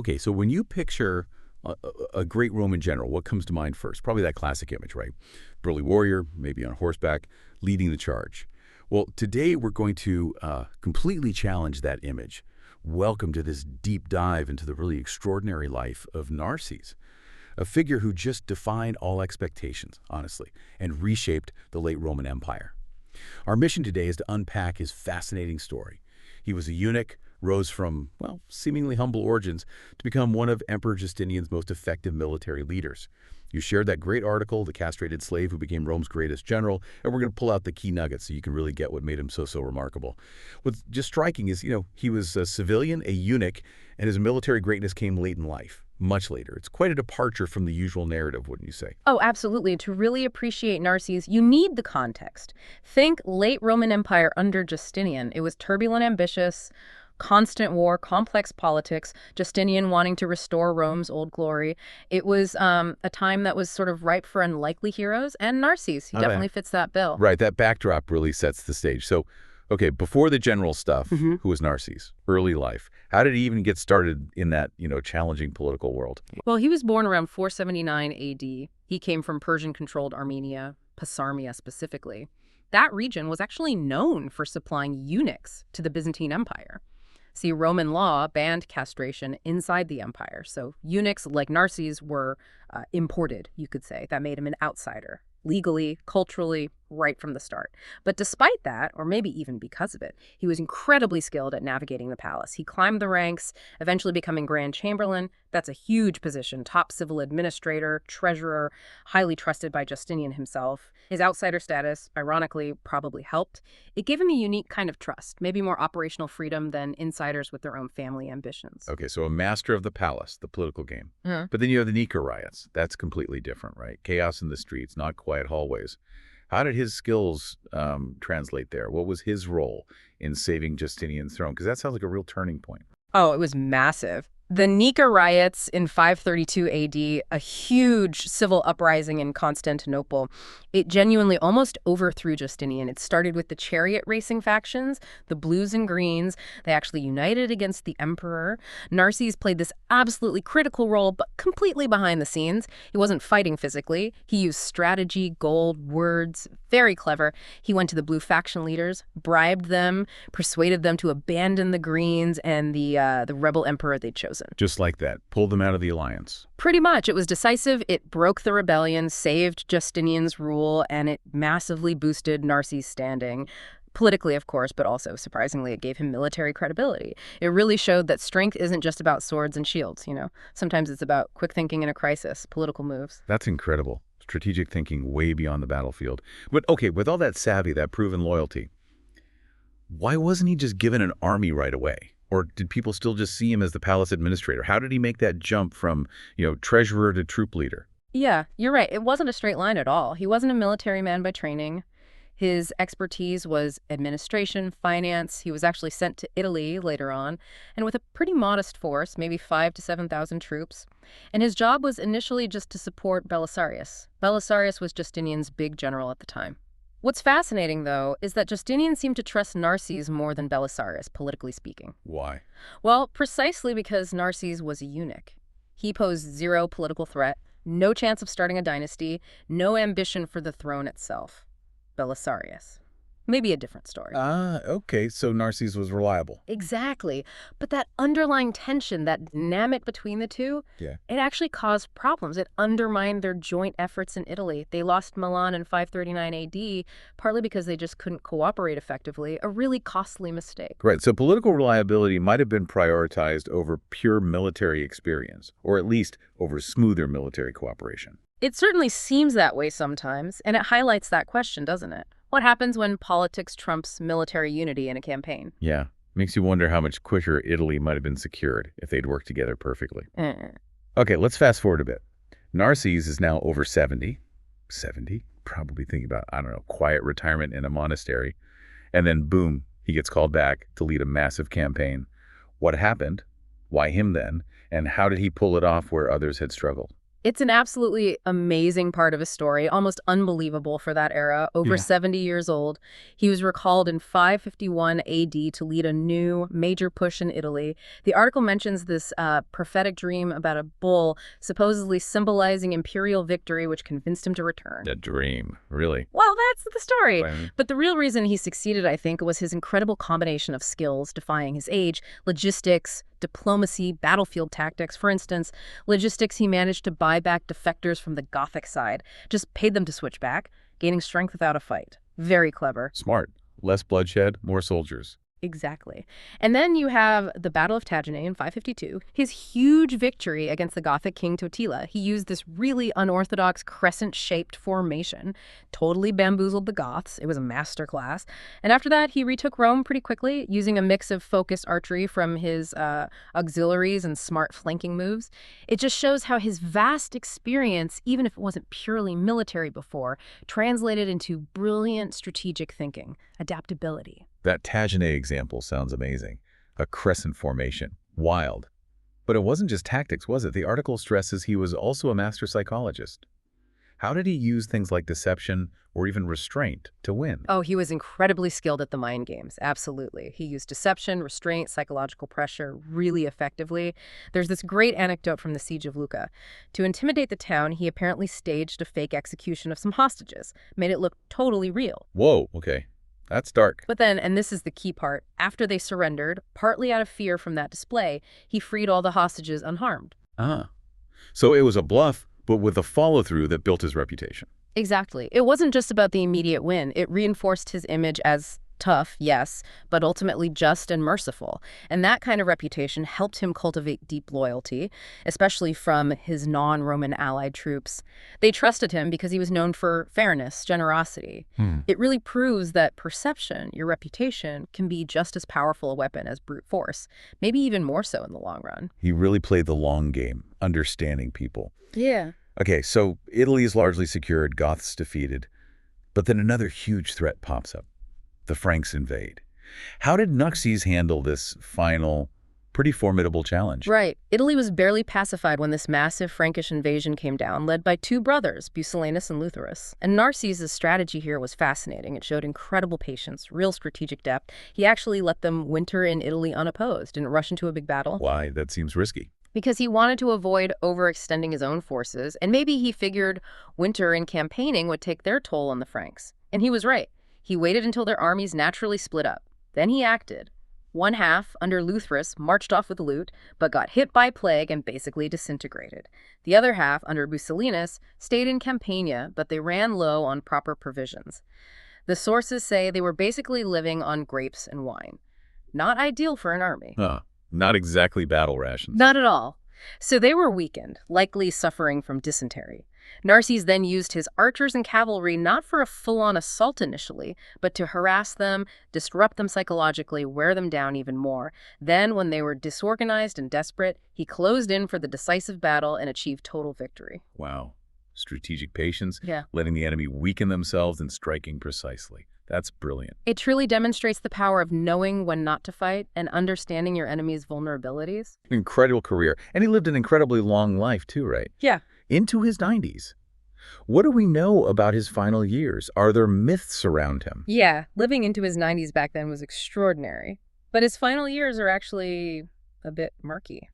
Okay, so when you picture a great Roman general, what comes to mind first? Probably that classic image, right? Burly warrior, maybe on horseback, leading the charge. Well, today we're going to completely challenge that image. Welcome to this deep dive into the really extraordinary life of Narses, a figure who just defied all expectations, honestly, and reshaped the late Roman Empire. Our mission today is to unpack his fascinating story. He was a eunuch, rose from, well, seemingly humble origins to become one of Emperor Justinian's most effective military leaders. You shared that great article, The Castrated Slave Who Became Rome's Greatest General, and we're going to pull out the key nuggets so you can really get what made him so remarkable. What's just striking is, he was a civilian, a eunuch, and his military greatness came late in life, much later. It's quite a departure from the usual narrative, wouldn't you say? Oh, absolutely. To really appreciate Narses, you need the context. Think late Roman Empire under Justinian. It was turbulent, ambitious, constant war, complex politics, Justinian wanting to restore Rome's old glory. It was a time that was sort of ripe for unlikely heroes, and Narses, he definitely fits that bill. Right, that backdrop really sets the stage. So, okay, before the general stuff, who was Narses? Early life. How did he even get started in that, challenging political world? Well, he was born around 479 AD. He came from Persian-controlled Armenia, Pasarmia specifically. That region was actually known for supplying eunuchs to the Byzantine Empire. See, Roman law banned castration inside the empire, so eunuchs like Narses were imported, you could say. That made him an outsider, legally, culturally, right from the start. But despite that, or maybe even because of it, he was incredibly skilled at navigating the palace. He climbed the ranks, eventually becoming Grand Chamberlain. That's a huge position, top civil administrator, treasurer, highly trusted by Justinian himself. His outsider status, ironically, probably helped. It gave him a unique kind of trust, maybe more operational freedom than insiders with their own family ambitions. Okay, so a master of the palace, the political game. Uh-huh. But then you have the Nika Riots. That's completely different, right? Chaos in the streets, not quiet hallways. How did his skills translate there? What was his role in saving Justinian's throne? Because that sounds like a real turning point. Oh, it was massive. The Nika Riots in 532 AD, a huge civil uprising in Constantinople, it genuinely almost overthrew Justinian. It started with the chariot racing factions, the blues and greens. They actually united against the emperor. Narses played this absolutely critical role, but completely behind the scenes. He wasn't fighting physically. He used strategy, gold, words, very clever. He went to the blue faction leaders, bribed them, persuaded them to abandon the greens and the rebel emperor they'd chosen. Just like that. Pulled them out of the alliance. Pretty much. It was decisive. It broke the rebellion, saved Justinian's rule, and it massively boosted Narses' standing. Politically, of course, but also, surprisingly, it gave him military credibility. It really showed that strength isn't just about swords and shields, Sometimes it's about quick thinking in a crisis, political moves. That's incredible. Strategic thinking way beyond the battlefield. But okay, with all that savvy, that proven loyalty, why wasn't he just given an army right away? Or did people still just see him as the palace administrator? How did he make that jump from, treasurer to troop leader? Yeah, you're right. It wasn't a straight line at all. He wasn't a military man by training. His expertise was administration, finance. He was actually sent to Italy later on, and with a pretty modest force, maybe 5,000 to 7,000 troops. And his job was initially just to support Belisarius. Belisarius was Justinian's big general at the time. What's fascinating, though, is that Justinian seemed to trust Narses more than Belisarius, politically speaking. Why? Well, precisely because Narses was a eunuch. He posed zero political threat, no chance of starting a dynasty, no ambition for the throne itself. Belisarius. Maybe a different story. Okay, so Narses was reliable. Exactly. But that underlying tension, that dynamic between the two, Yeah. it actually caused problems. It undermined their joint efforts in Italy. They lost Milan in 539 AD, partly because they just couldn't cooperate effectively, a really costly mistake. Right, so political reliability might have been prioritized over pure military experience, or at least over smoother military cooperation. It certainly seems that way sometimes, and it highlights that question, doesn't it? What happens when politics trumps military unity in a campaign? Yeah, makes you wonder how much quicker Italy might have been secured if they'd worked together perfectly. Okay, let's fast forward a bit. Narses is now over 70, probably thinking about, quiet retirement in a monastery. And then boom, he gets called back to lead a massive campaign. What happened? Why him then? And how did he pull it off where others had struggled? It's an absolutely amazing part of his story, almost unbelievable for that era. Over Yeah. 70 years old, he was recalled in 551 AD to lead a new major push in Italy. The article mentions this prophetic dream about a bull supposedly symbolizing imperial victory, which convinced him to return. A dream, really. Well, that's the story. Wow. But the real reason he succeeded, I think, was his incredible combination of skills defying his age, logistics, diplomacy, battlefield tactics. For instance, logistics, he managed to buy back defectors from the Gothic side, just paid them to switch back, gaining strength without a fight. Very clever. Smart. Less bloodshed, more soldiers. Exactly. And then you have the Battle of Tagine in 552, his huge victory against the Gothic King Totila. He used this really unorthodox crescent-shaped formation, totally bamboozled the Goths. It was a masterclass. And after that, he retook Rome pretty quickly, using a mix of focused archery from his auxiliaries and smart flanking moves. It just shows how his vast experience, even if it wasn't purely military before, translated into brilliant strategic thinking, adaptability. That Tagine example sounds amazing. A crescent formation. Wild. But it wasn't just tactics, was it? The article stresses he was also a master psychologist. How did he use things like deception or even restraint to win? Oh, he was incredibly skilled at the mind games. Absolutely. He used deception, restraint, psychological pressure really effectively. There's this great anecdote from the Siege of Lucca. To intimidate the town, he apparently staged a fake execution of some hostages, made it look totally real. Whoa, okay. That's dark. But then, and this is the key part, after they surrendered, partly out of fear from that display, he freed all the hostages unharmed. Ah. So it was a bluff, but with a follow-through that built his reputation. Exactly. It wasn't just about the immediate win. It reinforced his image as tough, yes, but ultimately just and merciful. And that kind of reputation helped him cultivate deep loyalty, especially from his non-Roman allied troops. They trusted him because he was known for fairness, generosity. It really proves that perception, your reputation, can be just as powerful a weapon as brute force, maybe even more so in the long run. He really played the long game, understanding people. Yeah. Okay, so Italy is largely secured, Goths defeated, but then another huge threat pops up. The Franks invade. How did Narses handle this final, pretty formidable challenge? Right. Italy was barely pacified when this massive Frankish invasion came down, led by two brothers, Bucellanus and Lutherus. And Narses' strategy here was fascinating. It showed incredible patience, real strategic depth. He actually let them winter in Italy unopposed, didn't rush into a big battle. Why? That seems risky. Because he wanted to avoid overextending his own forces, and maybe he figured winter and campaigning would take their toll on the Franks. And he was right. He waited until their armies naturally split up. Then he acted. One half, under Lutherus, marched off with loot, but got hit by plague and basically disintegrated. The other half, under Bucellanus, stayed in Campania, but they ran low on proper provisions. The sources say they were basically living on grapes and wine. Not ideal for an army. Not exactly battle rations. Not at all. So they were weakened, likely suffering from dysentery. Narses then used his archers and cavalry not for a full-on assault initially, but to harass them, disrupt them psychologically, wear them down even more. Then, when they were disorganized and desperate, he closed in for the decisive battle and achieved total victory. Wow. Strategic patience, Yeah. letting the enemy weaken themselves and striking precisely. That's brilliant. It truly demonstrates the power of knowing when not to fight and understanding your enemy's vulnerabilities. Incredible career. And he lived an incredibly long life too, right? Yeah. Into his 90s. What do we know about his final years? Are there myths around him? Yeah, living into his 90s back then was extraordinary. But his final years are actually a bit murky.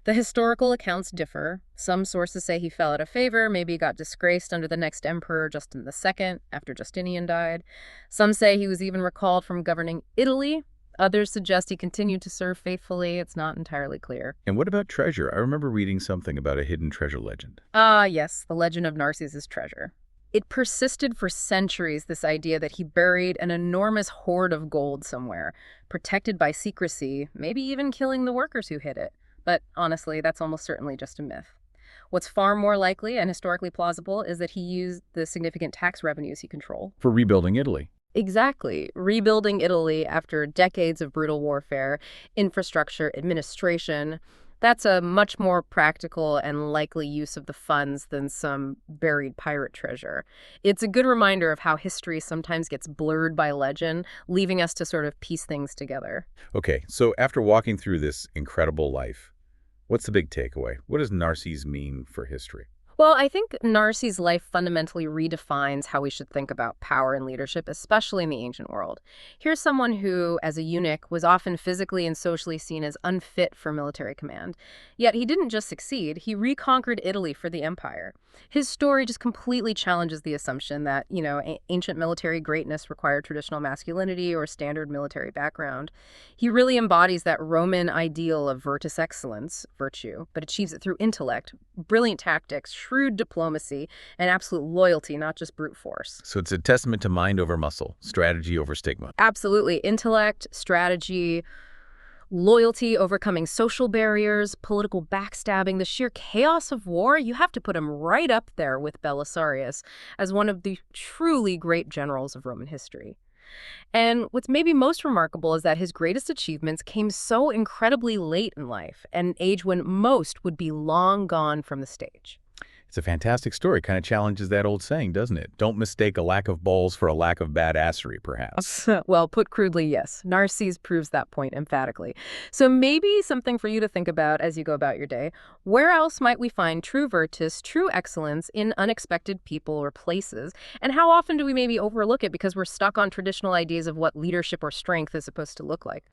The historical accounts differ. Some sources say he fell out of favor, maybe got disgraced under the next emperor, Justin II, after Justinian died. Some say he was even recalled from governing Italy. Others suggest he continued to serve faithfully. It's not entirely clear. And what about treasure? I remember reading something about a hidden treasure legend. Ah, yes, the legend of Narses' treasure. It persisted for centuries, this idea that he buried an enormous hoard of gold somewhere, protected by secrecy, maybe even killing the workers who hid it. But honestly, that's almost certainly just a myth. What's far more likely and historically plausible is that he used the significant tax revenues he controlled. For rebuilding Italy. Exactly. Rebuilding Italy after decades of brutal warfare, infrastructure, administration. That's a much more practical and likely use of the funds than some buried pirate treasure. It's a good reminder of how history sometimes gets blurred by legend, leaving us to sort of piece things together. Okay, so after walking through this incredible life, what's the big takeaway? What does Narses mean for history? Well, I think Narses' life fundamentally redefines how we should think about power and leadership, especially in the ancient world. Here's someone who, as a eunuch, was often physically and socially seen as unfit for military command. Yet he didn't just succeed, he reconquered Italy for the empire. His story just completely challenges the assumption that, ancient military greatness required traditional masculinity or standard military background. He really embodies that Roman ideal of virtus excellence, virtue, but achieves it through intellect, brilliant tactics, shrewd diplomacy, and absolute loyalty, not just brute force. So it's a testament to mind over muscle, strategy over stigma. Absolutely. Intellect, strategy, loyalty, overcoming social barriers, political backstabbing, the sheer chaos of war. You have to put him right up there with Belisarius as one of the truly great generals of Roman history. And what's maybe most remarkable is that his greatest achievements came so incredibly late in life, at an age when most would be long gone from the stage. It's a fantastic story. Kind of challenges that old saying, doesn't it? Don't mistake a lack of balls for a lack of badassery, perhaps. Well, put crudely, yes. Narses proves that point emphatically. So maybe something for you to think about as you go about your day. Where else might we find true virtus, true excellence in unexpected people or places? And how often do we maybe overlook it because we're stuck on traditional ideas of what leadership or strength is supposed to look like?